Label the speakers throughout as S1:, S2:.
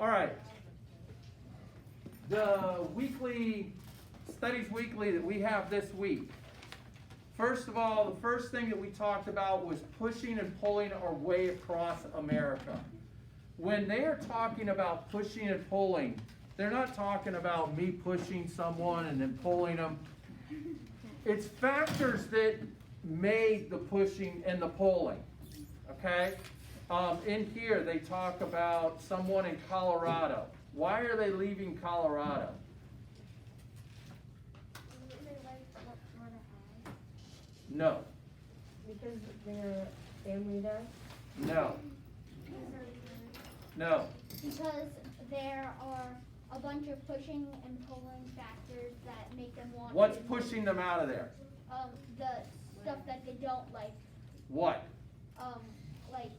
S1: All right. The weekly, Studies Weekly that we have this week. First of all, the first thing that we talked about was pushing and pulling our way across America. When they are talking about pushing and pulling, they're not talking about me pushing someone and then pulling them. It's factors that made the pushing and the pulling, okay? In here, they talk about someone in Colorado. Why are they leaving Colorado? No.
S2: Because their family does?
S1: No. No.
S3: Because there are a bunch of pushing and pulling factors that make them want
S1: What's
S3: to
S1: pushing them out of there?
S3: the stuff that they don't like.
S1: What?
S3: Like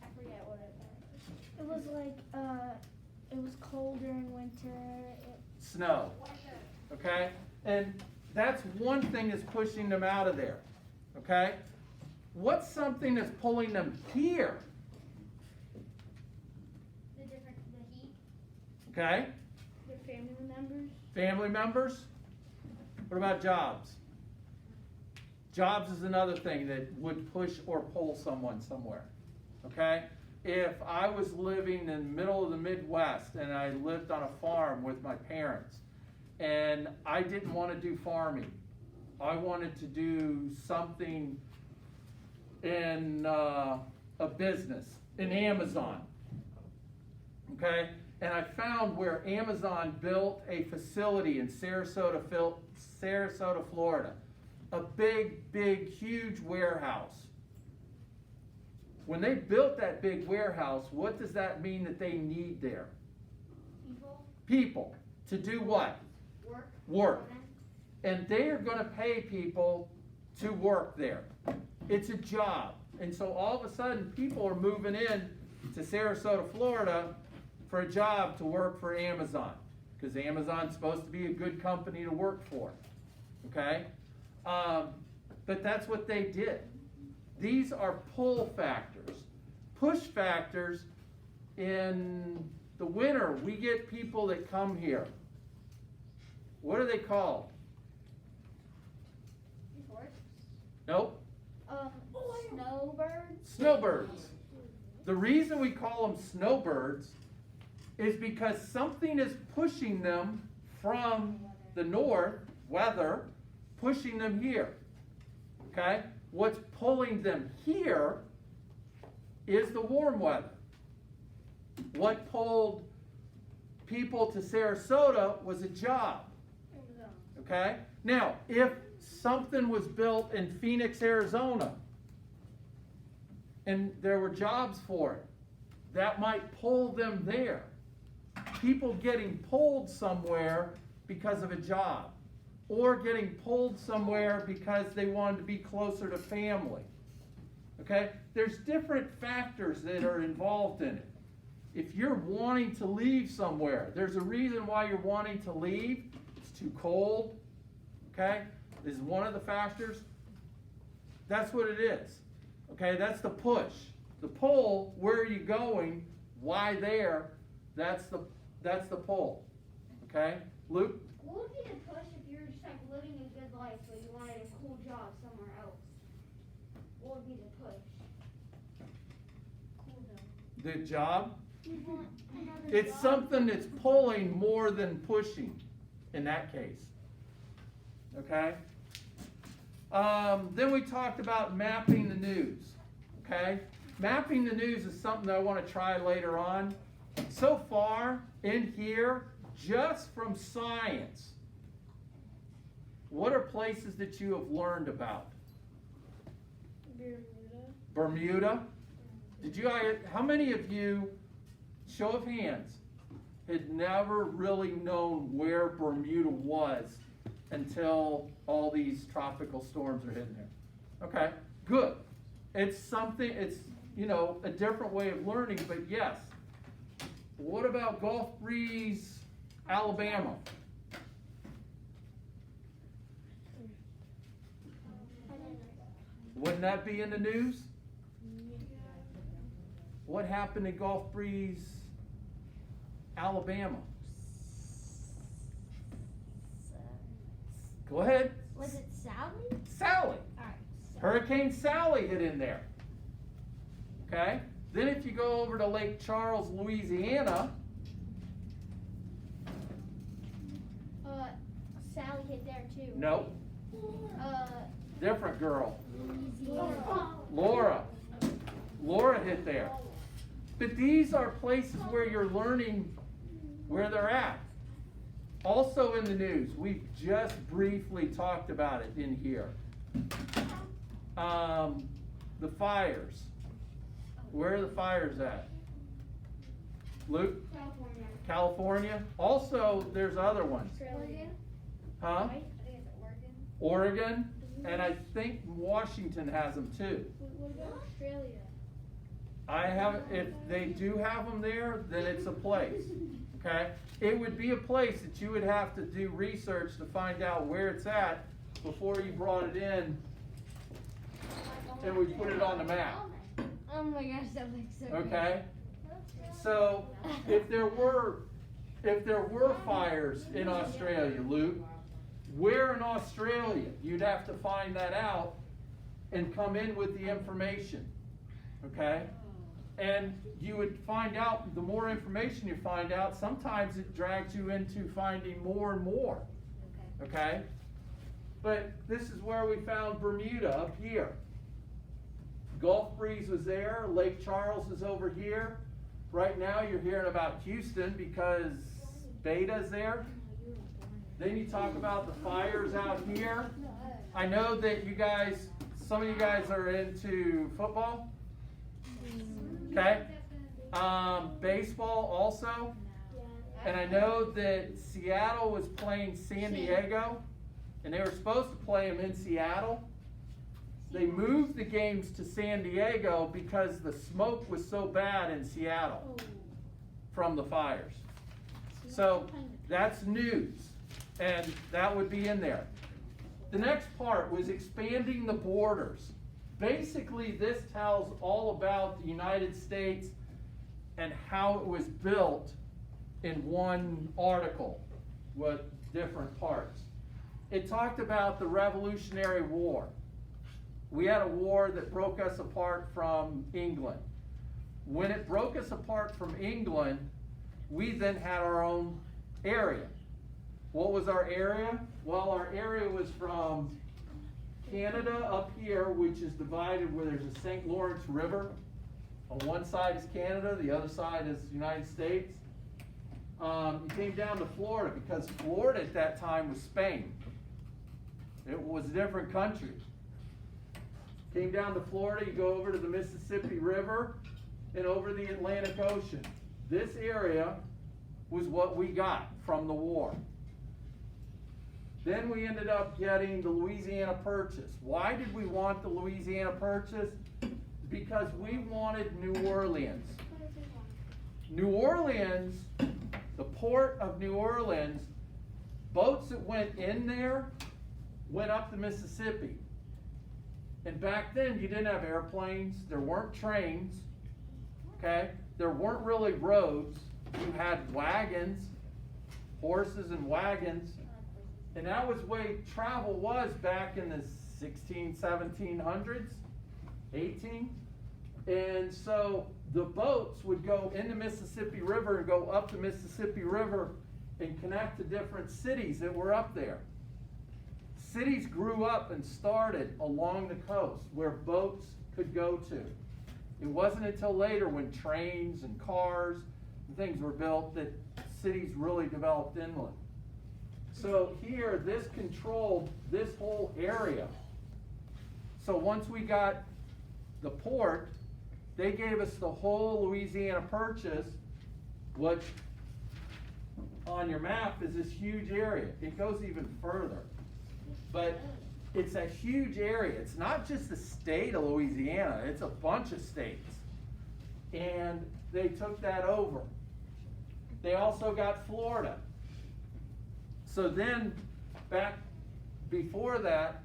S3: I forget what it was.
S2: It was like, it was cold during winter.
S1: Snow. Okay? And that's one thing that's pushing them out of there. Okay? What's something that's pulling them here?
S3: The heat.
S1: Okay?
S3: Their family members.
S1: Family members? What about jobs? Jobs is another thing that would push or pull someone somewhere. Okay? If I was living in the middle of the Midwest and I lived on a farm with my parents and I didn't want to do farming, I wanted to do something in a business, in Amazon. Okay? And I found where Amazon built a facility in Sarasota, Florida. A big, huge warehouse. When they built that big warehouse, what does that mean that they need there? People. To do what? Work. And they are going to pay people to work there. It's a job. And so all of a sudden, people are moving in to Sarasota, Florida for a job to work for Amazon. Because Amazon's supposed to be a good company to work for. Okay? But that's what they did. These are pull factors. Push factors, in the winter, we get people that come here. What are they called? Nope.
S3: Snowbirds.
S1: Snowbirds. The reason we call them snowbirds is because something is pushing them from the north, weather, pushing them here. Okay? What's pulling them here is the warm weather. What pulled people to Sarasota was a job. Okay? Now, if something was built in Phoenix, Arizona, and there were jobs for it, that might pull them there. People getting pulled somewhere because of a job, or getting pulled somewhere because they wanted to be closer to family. Okay? There's different factors that are involved in it. If you're wanting to leave somewhere, there's a reason why you're wanting to leave. It's too cold. Okay? This is one of the factors. That's what it is. Okay? That's the push. The pull, where are you going? Why there? That's the pull. Okay? Luke?
S3: What would be the push if you're just like living a good life but you wanted a cool job somewhere else? What would be the push? Cool job.
S1: The job?
S3: You want another
S1: It's
S3: job?
S1: something that's pulling more than pushing in that case. Okay? Then we talked about mapping the news. Okay? Mapping the news is something that I want to try later on. So far, in here, just from science, what are places that you have learned about? Bermuda. How many of you, show of hands, had never really known where Bermuda was until all these tropical storms are hitting there? Okay, good. It's something, it's, a different way of learning, but yes. What about Gulf Breeze, Alabama? Wouldn't that be in the news? What happened in Gulf Breeze, Alabama. Go ahead.
S2: Was it Sally?
S1: Sally.
S2: Alright.
S1: Hurricane Sally hit in there. Okay? Then if you go over to Lake Charles, Louisiana,
S2: Sally hit there too.
S1: nope, different girl.
S2: Louisiana.
S1: Laura hit there. But these are places where you're learning where they're at. Also in the news, we've just briefly talked about it in here. The fires. Where are the fires at? Luke?
S3: California.
S1: California? Also, there's other ones.
S3: Oregon?
S1: Huh?
S3: I think it's Oregon.
S1: Oregon? And I think Washington has them too.
S2: What about Australia?
S1: I haven't, if they do have them there, then it's a place, okay? It would be a place that you would have to do research to find out where it's at before you brought it in and we put it on the map,
S2: Oh my gosh, that looks so good.
S1: okay? So, if there were fires in Australia, Luke, where in Australia? You'd have to find that out and come in with the information, okay? And you would find out, the more information you find out, sometimes it drags you into finding more and more, okay? But this is where we found Bermuda, up here. Gulf Breeze was there, Lake Charles is over here. Right now you're hearing about Houston because Beta's there. Then you talk about the fires out here. I know that you guys, some of you guys are into football. Okay? Baseball also. And I know that Seattle was playing San Diego, and they were supposed to play them in Seattle. They moved the games to San Diego because the smoke was so bad in Seattle from the fires. So that's news, and that would be in there. The next part was expanding the borders. Basically, this tells all about the United States and how it was built in one article with different parts. It talked about the Revolutionary War. We had a war that broke us apart from England. When it broke us apart from England, we then had our own area. What was our area? Well, our area was from Canada up here, which is divided where there's a St. Lawrence River. On one side is Canada, the other side is the United States. You came down to Florida because Florida at that time was Spain. It was a different country. Came down to Florida, you go over to the Mississippi River and over the Atlantic Ocean. This area was what we got from the war. Then we ended up getting the Louisiana Purchase. Why did we want the Louisiana Purchase? Because we wanted New Orleans. New Orleans, the port of New Orleans, boats that went in there went up the Mississippi. And back then, you didn't have airplanes, there weren't trains, okay? There weren't really roads. You had wagons, horses and wagons. And that was the way travel was back in the 1700s, 18. And so the boats would go in the Mississippi River and go up the Mississippi River and connect to different cities that were up there. Cities grew up and started along the coast where boats could go to. It wasn't until later when trains and cars and things were built that cities really developed inland. So here, this controlled this whole area. So once we got the port, they gave us the whole Louisiana Purchase, which on your map is this huge area. It goes even further. But it's a huge area. It's not just the state of Louisiana, it's a bunch of states. And they took that over. They also got Florida. So then, back before that,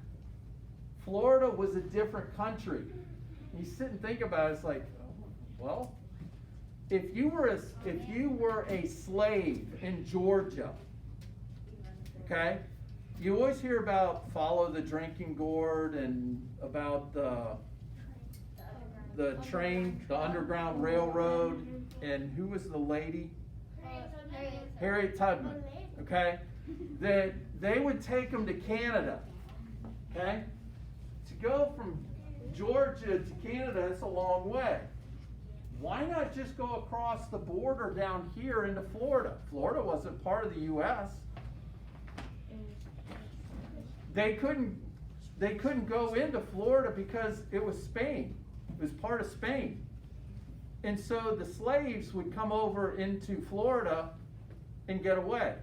S1: Florida was a different country. You sit and think about it, it's like, well, if you were a slave in Georgia, okay, you always hear about follow the drinking gourd and about the train, the Underground Railroad, and who was the lady? Harriet Tubman, okay? That they would take them to Canada, okay? To go from Georgia to Canada, it's a long way. Why not just go across the border down here into Florida? Florida wasn't part of the U.S. They couldn't go into Florida because it was Spain. It was part of Spain. And so the slaves would come over into Florida and get away.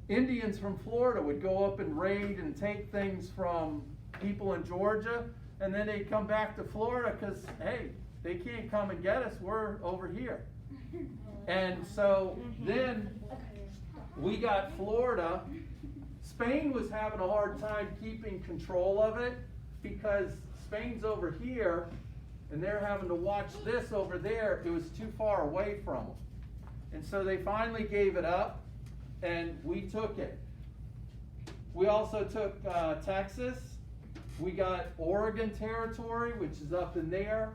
S1: Indians from Florida would go up and raid and take things from people in Georgia, and then they'd come back to Florida because, hey, they can't come and get us, we're over here. And so then we got Florida. Spain was having a hard time keeping control of it because Spain's over here and they're having to watch this over there. It was too far away from them. And so they finally gave it up and we took it. We also took Texas. We got Oregon Territory, which is up in there.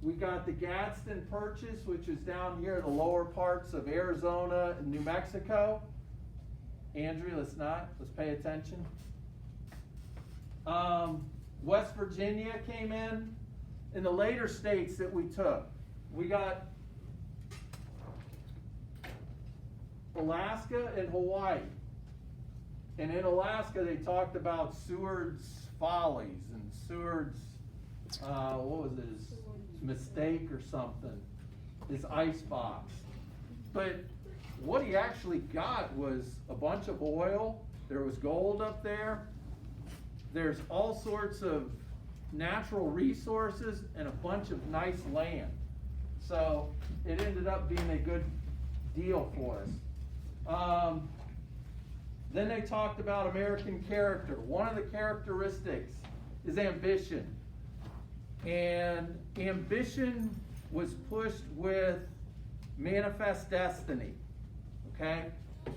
S1: We got the Gadsden Purchase, which is down here in the lower parts of Arizona and New Mexico. Andrew, let's pay attention. West Virginia came in the later states that we took. We got Alaska and Hawaii. And in Alaska, they talked about Seward's Follies and Seward's, what was his mistake or something, his icebox. But what he actually got was a bunch of oil. There was gold up there. There's all sorts of natural resources and a bunch of nice land. So it ended up being a good deal for us. Then they talked about American character. One of the characteristics is ambition. And ambition was pushed with Manifest Destiny. Okay?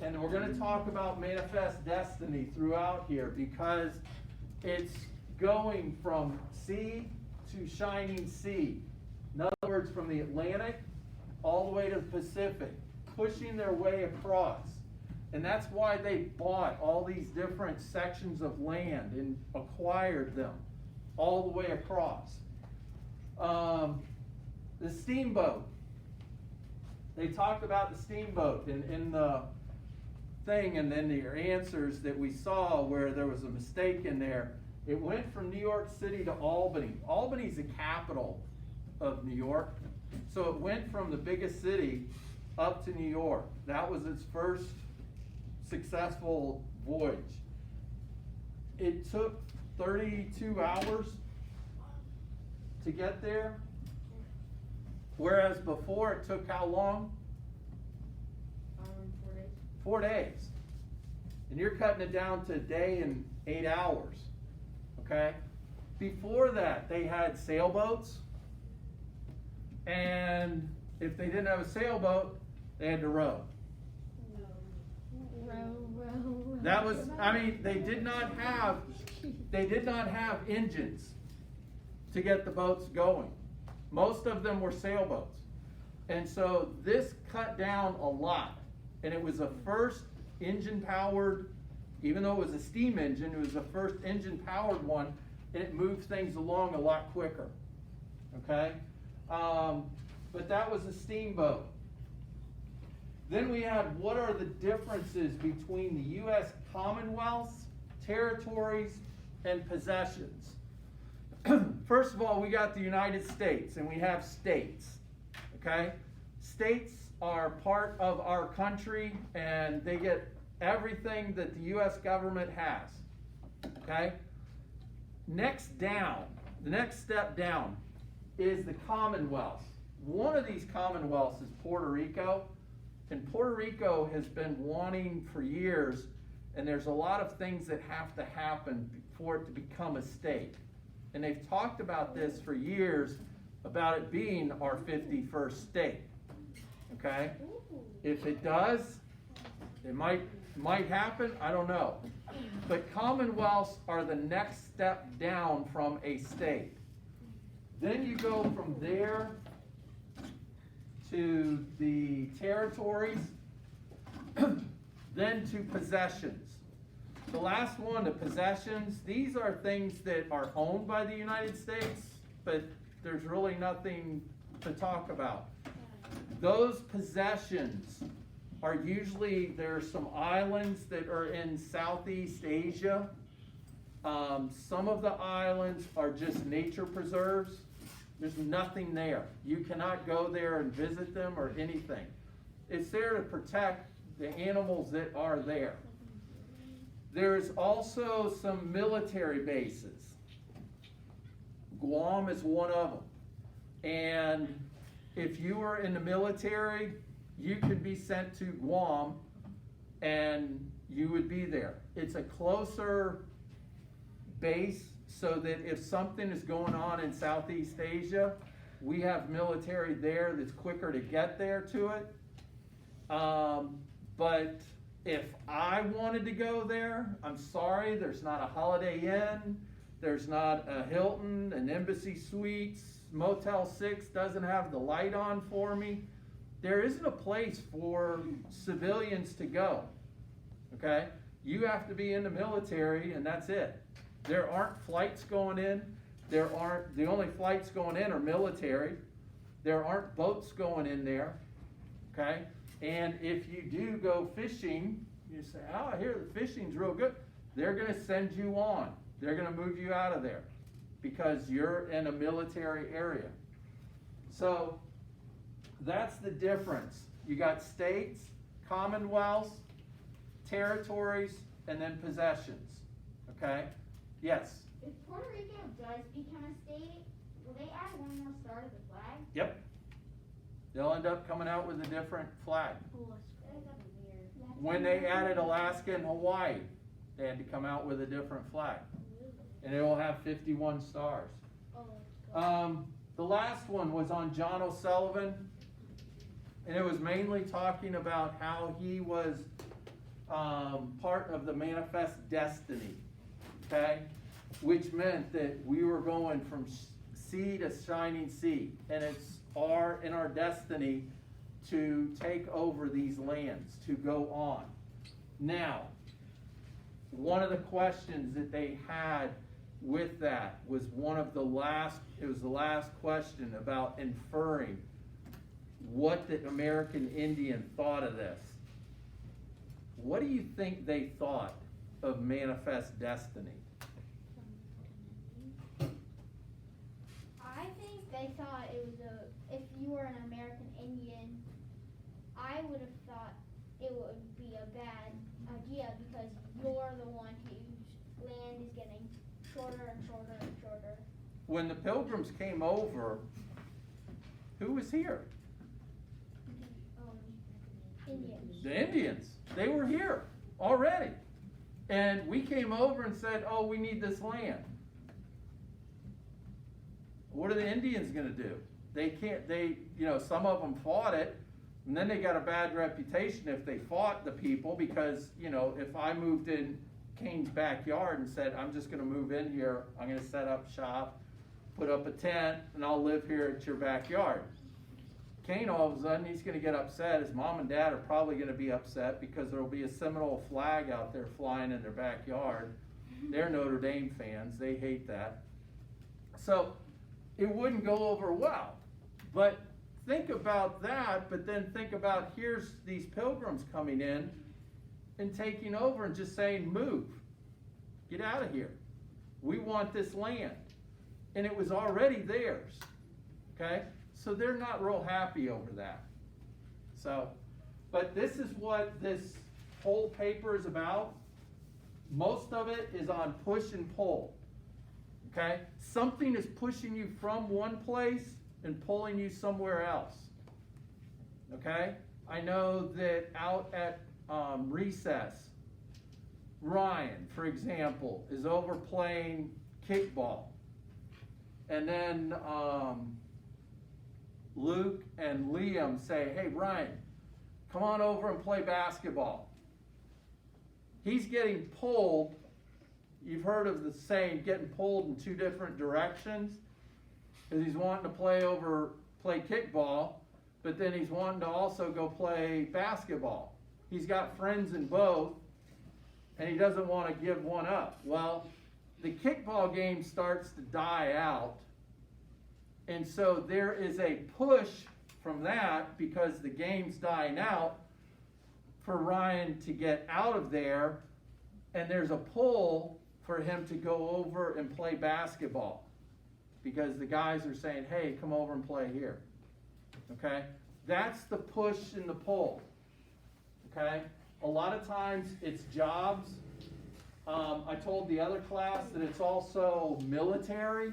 S1: And we're going to talk about Manifest Destiny throughout here because it's going from sea to shining sea. In other words, from the Atlantic all the way to the Pacific, pushing their way across. And that's why they bought all these different sections of land and acquired them all the way across. The steamboat. They talked about the steamboat in the thing, and then the answers that we saw where there was a mistake in there. It went from New York City to Albany. Albany's the capital of New York. So it went from the biggest city up to New York. That was its first successful voyage. It took 32 hours to get there, whereas before it took how long?
S2: 4 days.
S1: 4 days. And you're cutting it down to a day and 8 hours. Okay? Before that, they had sailboats, and if they didn't have a sailboat, they had to row.
S2: Row.
S1: That was, they did not have engines to get the boats going. Most of them were sailboats. And so this cut down a lot. And it was the first engine powered, even though it was a steam engine, it was the first engine powered one, and it moved things along a lot quicker. Okay? But that was a steamboat. Then we had what are the differences between the U.S. Commonwealths, territories, and possessions. First of all, we got the United States, and we have states. Okay? States are part of our country, and they get everything that the U.S. government has. Okay? Next down, the next step down is the Commonwealth. One of these Commonwealths is Puerto Rico, and Puerto Rico has been wanting for years, and there's a lot of things that have to happen for it to become a state. And they've talked about this for years, about it being our 51st state. okay?
S2: Ooh.
S1: If it does, it might happen, I don't know. But commonwealths are the next step down from a state. Then you go from there to the territories, then to possessions. The last one, the possessions, these are things that are owned by the United States, but there's really nothing to talk about. Those possessions are usually, there's some islands that are in Southeast Asia. Some of the islands are just nature preserves. There's nothing there. You cannot go there and visit them or anything. It's there to protect the animals that are there. There's also some military bases. Guam is one of them. And if you were in the military, you could be sent to Guam and you would be there. It's a closer base so that if something is going on in Southeast Asia, we have military there that's quicker to get there to it. But if I wanted to go there, I'm sorry, there's not a Holiday Inn, there's not a Hilton, an Embassy Suites, Motel 6 doesn't have the light on for me. There isn't a place for civilians to go, okay? You have to be in the military and that's it. There aren't flights going in. The only flights going in are military. There aren't boats going in there, okay? And if you do go fishing, you say, oh, I hear the fishing's real good. They're gonna send you on. They're gonna move you out of there because you're in a military area. So that's the difference. You got states, commonwealths, territories, and then possessions, okay? Yes?
S3: If Puerto Rico does become a state, will they add one more star to the flag?
S1: Yep. They'll end up coming out with a different flag.
S3: That'd be weird.
S1: When they added Alaska and Hawaii, they had to come out with a different flag. And it will have 51 stars. The last one was on John O'Sullivan. And it was mainly talking about how he was part of the Manifest Destiny, okay? Which meant that we were going from sea to shining sea. And it's in our destiny to take over these lands, to go on. Now, one of the questions that they had with that was it was the last question about inferring what the American Indian thought of this. What do you think they thought of Manifest Destiny?
S2: I think they thought it was if you were an American Indian, I would have thought it would be a bad idea because you're the one whose land is getting shorter and shorter and shorter.
S1: When the Pilgrims came over, who was here?
S2: Indians.
S1: The Indians. They were here already. And we came over and said, oh, we need this land. What are the Indians gonna do? Some of them fought it, and then they got a bad reputation if they fought the people because, if I moved in Cain's backyard and said, I'm just gonna move in here, I'm gonna set up shop, put up a tent, and I'll live here at your backyard. Cain, all of a sudden, he's gonna get upset. His mom and dad are probably gonna be upset because there'll be a Seminole flag out there flying in their backyard. They're Notre Dame fans, they hate that. So, it wouldn't go over well. But think about that, but then think about here's these Pilgrims coming in and taking over and just saying, move, get out of here. We want this land. And it was already theirs, okay? So they're not real happy over that. So, but this is what this whole paper is about. Most of it is on push and pull, okay? Something is pushing you from one place and pulling you somewhere else, okay? I know that out at recess, Ryan, for example, is over playing kickball. And then Luke and Liam say, hey, Ryan, come on over and play basketball. He's getting pulled. You've heard of the saying, getting pulled in two different directions. Because he's wanting to play kickball, but then he's wanting to also go play basketball. He's got friends in both, and he doesn't want to give one up. Well, the kickball game starts to die out, and so there is a push from that, because the game's dying out, for Ryan to get out of there, and there's a pull for him to go over and play basketball, because the guys are saying, hey, come over and play here. Okay? That's the push and the pull. Okay? A lot of times it's jobs. I told the other class that it's also military,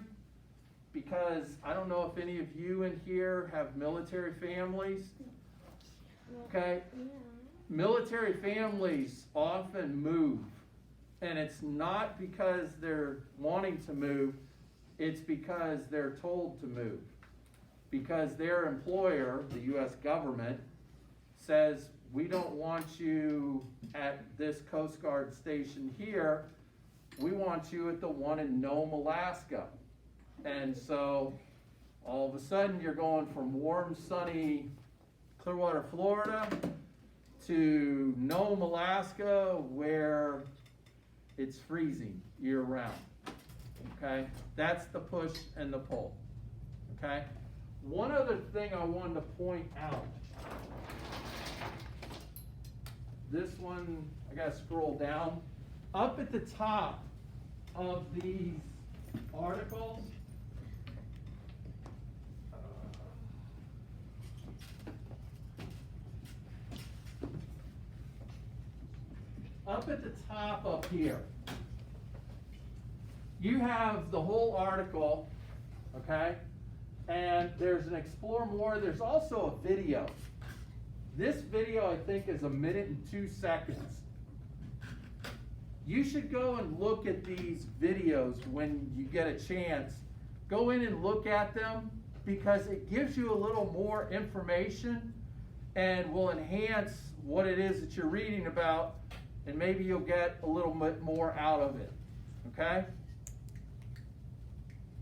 S1: because I don't know if any of you in here have military families. Okay? Military families often move, and it's not because they're wanting to move, it's because they're told to move. Because their employer, the U.S. government, says, we don't want you at this Coast Guard station here, we want you at the one in Nome, Alaska. And so all of a sudden you're going from warm, sunny Clearwater, Florida to Nome, Alaska, where it's freezing year round. Okay? That's the push and the pull. Okay? One other thing I wanted to point out. This one, I gotta scroll down. Up at the top of these articles, up at the top up here, you have the whole article, okay? And there's an explore more. There's also a video. This video, I think, is 1 minute and 2 seconds. You should go and look at these videos when you get a chance. Go in and look at them, because it gives you a little more information and will enhance what it is that you're reading about, and maybe you'll get a little bit more out of it. Okay?